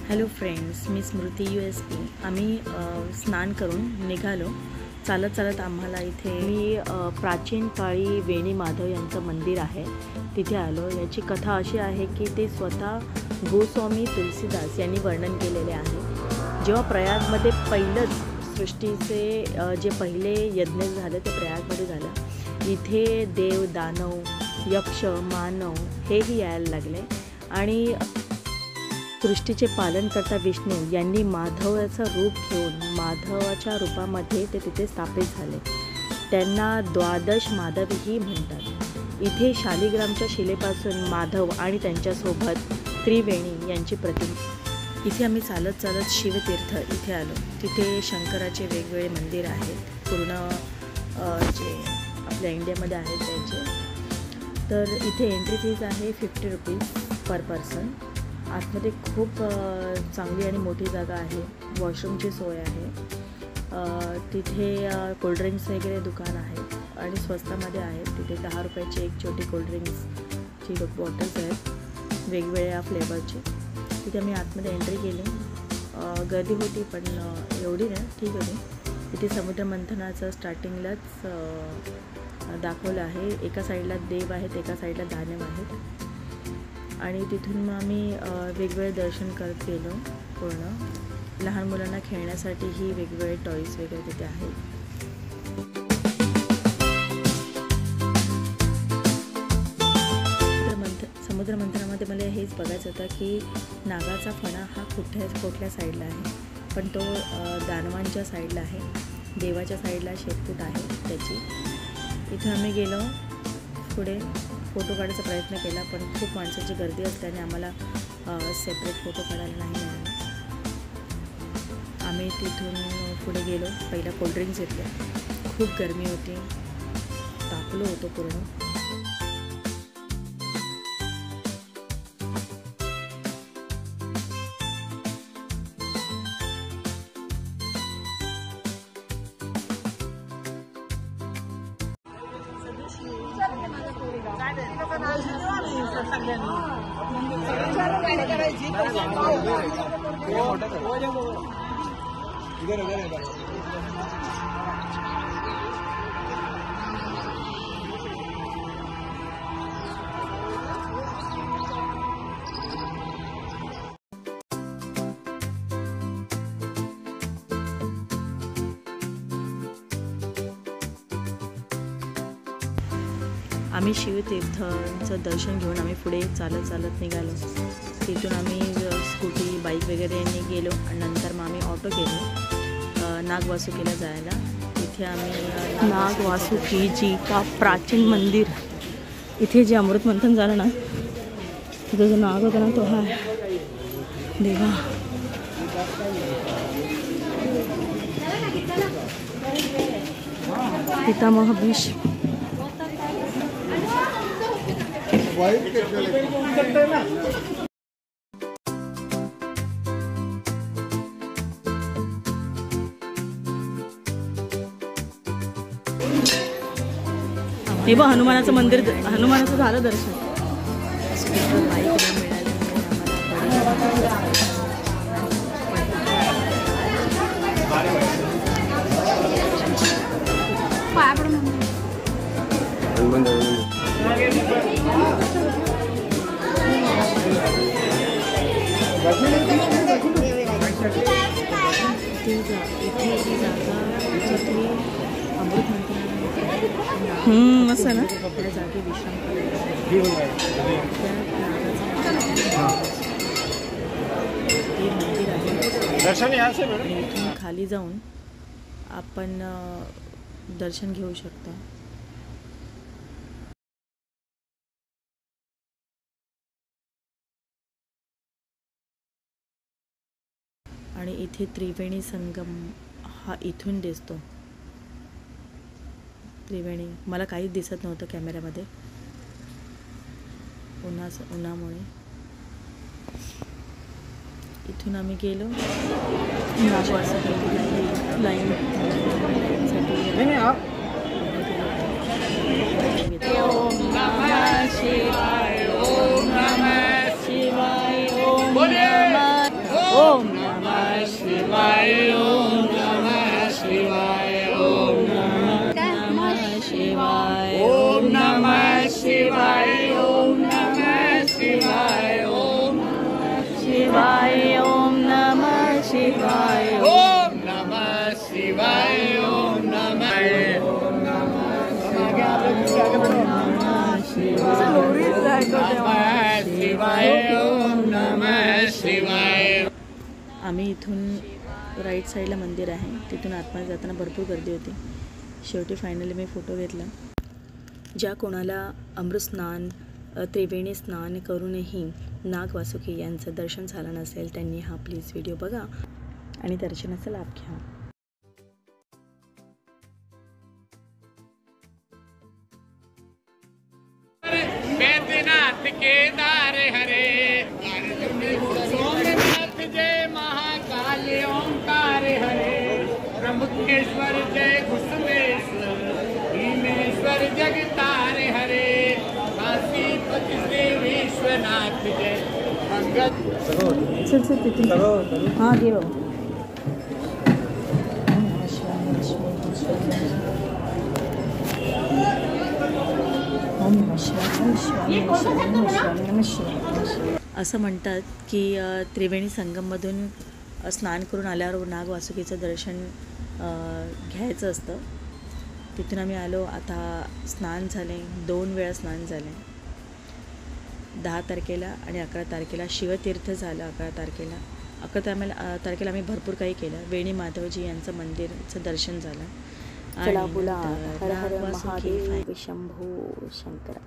Hello friends, मी स्मृती USP। आम्ही स्नान करून निघालो। चालत चालत आम्हाला इथे प्राचीन काळी वेणी माधव यांचं मंदिर आहे तिथे आलो। याची कथा अशी आहे की ते स्वतः गोस्वामी तुलसीदास यांनी वर्णन केलेले आहे। जेव्हा प्रयागमध्ये पहिलंच सृष्टीचे जे पहिले यज्ञ झाले ते प्रयागमध्ये झालं। इथे देव, दानव, यक्ष, मानव हेही यायला लागले आणि सृष्टीचे पालन करता विष्णू यांनी माधवाचं रूप घेऊन माधवाच्या रूपामध्ये ते तिथे स्थापित झाले। त्यांना द्वादश माधवही म्हणतात। इथे शालिग्रामच्या शिलेपासून माधव आणि त्यांच्यासोबत त्रिवेणी यांची प्रतिमा। इथे आम्ही चालत चालत शिवतीर्थ इथे आलो। तिथे शंकराचे वेगवेगळे मंदिर आहेत, पूर्ण जे आपल्या इंडियामध्ये आहेत त्यांचे। तर इथे एंट्री फीज आहे 50 रुपीज पर पर्सन। आतमध्ये खूप चांगली आणि मोठी जागा आहे, वॉशरूमची सोय आहे। तिथे कोल्ड्रिंक्स वगैरे दुकान आहेत आणि स्वस्तामध्ये आहेत। तिथे 10 रुपयाची एक छोटी कोल्ड्रिंक्सची बॉटल्स आहेत वेगवेगळ्या फ्लेवरची। तिथे आम्ही आतमध्ये एंट्री केली। गर्दी होती पण एवढी नाही, ठीक होती। इथे समुद्र मंथनाचं स्टार्टिंगलाच दाखवलं आहे। एका साईडला देव आहेत, एका साईडला दानव आहेत आणि तिथून मग आम्ही वेगवेगळे दर्शन करत गेलो। पूर्ण लहान मुलांना खेळण्यासाठीही वेगवेगळे टॉईज वगैरे तिथे आहेत। समुद्र मंथनामध्ये मला हेच बघायचं होतं की नागाचा फणा हा कुठल्या साईडला आहे, पण तो दानवांच्या साईडला आहे, देवाच्या साईडला शेपूट आहे त्याची। इथे आम्ही गेलो, पुढे फोटो काढायचा प्रयत्न केला पण खूप माणसाची गर्दी असल्याने आम्हाला सेपरेट फोटो काढायला नाही मिळाला। आम्ही तिथून पुढे गेलो, पहिला कोल्ड्रिंक्स घेतले। खूप गरमी होती, तापलो होतो पूर्ण। आम्ही शिवतीर्थांचं दर्शन घेऊन आम्ही पुढे चालत चालत निघालो। तिथून आम्ही स्कूटी, बाईक वगैरेने गेलो आणि नंतर मग आम्ही ऑटो केलो नागवासुकीला जायला। तिथे आम्ही नागवासुकी जी का प्राचीन मंदिर, इथे जे अमृत मंथन झालं ना, तिथं जो नाग होता ना तो हा देवा। पितामह भीष्म हे बघ, हनुमानाचं मंदिर, हनुमानाचं झालं दर्शन। असं ना जागे विश्राम इथून खाली जाऊन आपण दर्शन घेऊ शकता। आणि इथे त्रिवेणी संगम हा इथून दिसतो। त्रिवेणी मला काहीच दिसत नव्हतं कॅमेऱ्यामध्ये, उन्हामुळे। इथून आम्ही गेलो लाईन शिवाय ओम नमः शिवाय ओम नमः शिवाय ओम नमः शिवाय ओम नमः शिवाय ओम शिवाय ओम नमः शिवाय ओम नमः शिवाय ओम नमः शिवाय ओम नमः शिवाय। आम्ही इथून राईट साईडला मंदिर आहे, तिथून आतमध्ये जाताना भरपूर गर्दी होती. शेवटी फायनली मी फोटो घेतला. ज्या कोणाला अमृत स्नान त्रिवेणी स्नान करूनही नाग वासुकी यांचं दर्शन झालं नसेल त्यांनी हा प्लीज व्हिडिओ बघा आणि दर्शनाचा लाभ घ्या. बैद्यनाथ केदार हरे सोमनाथ जय महाकाल ओंकार हरे ब्रह्मेश्वर जय घुसमेश्वर भीमेश्वर जगतार हरे काशीपति श्री विश्वनाथ जय मंगल। चल तिथून हां घे असं म्हणतात की त्रिवेणी संगममधून स्नान करून आल्यावर नाग वासुकीचं दर्शन घ्यायचं असतं. तिथून आम्ही आलो. आता स्नान झाले, 2 वेळा स्नान झाले. 10 तारखेला आणि 11 तारखेला शिवतीर्थ झालं. 11 तारखेला आम्ही भरपूर काही केलं. वेणी माधवजी यांचं मंदिरचं दर्शन झालं. चला बोला हर हर महादेव शंभो शंकर.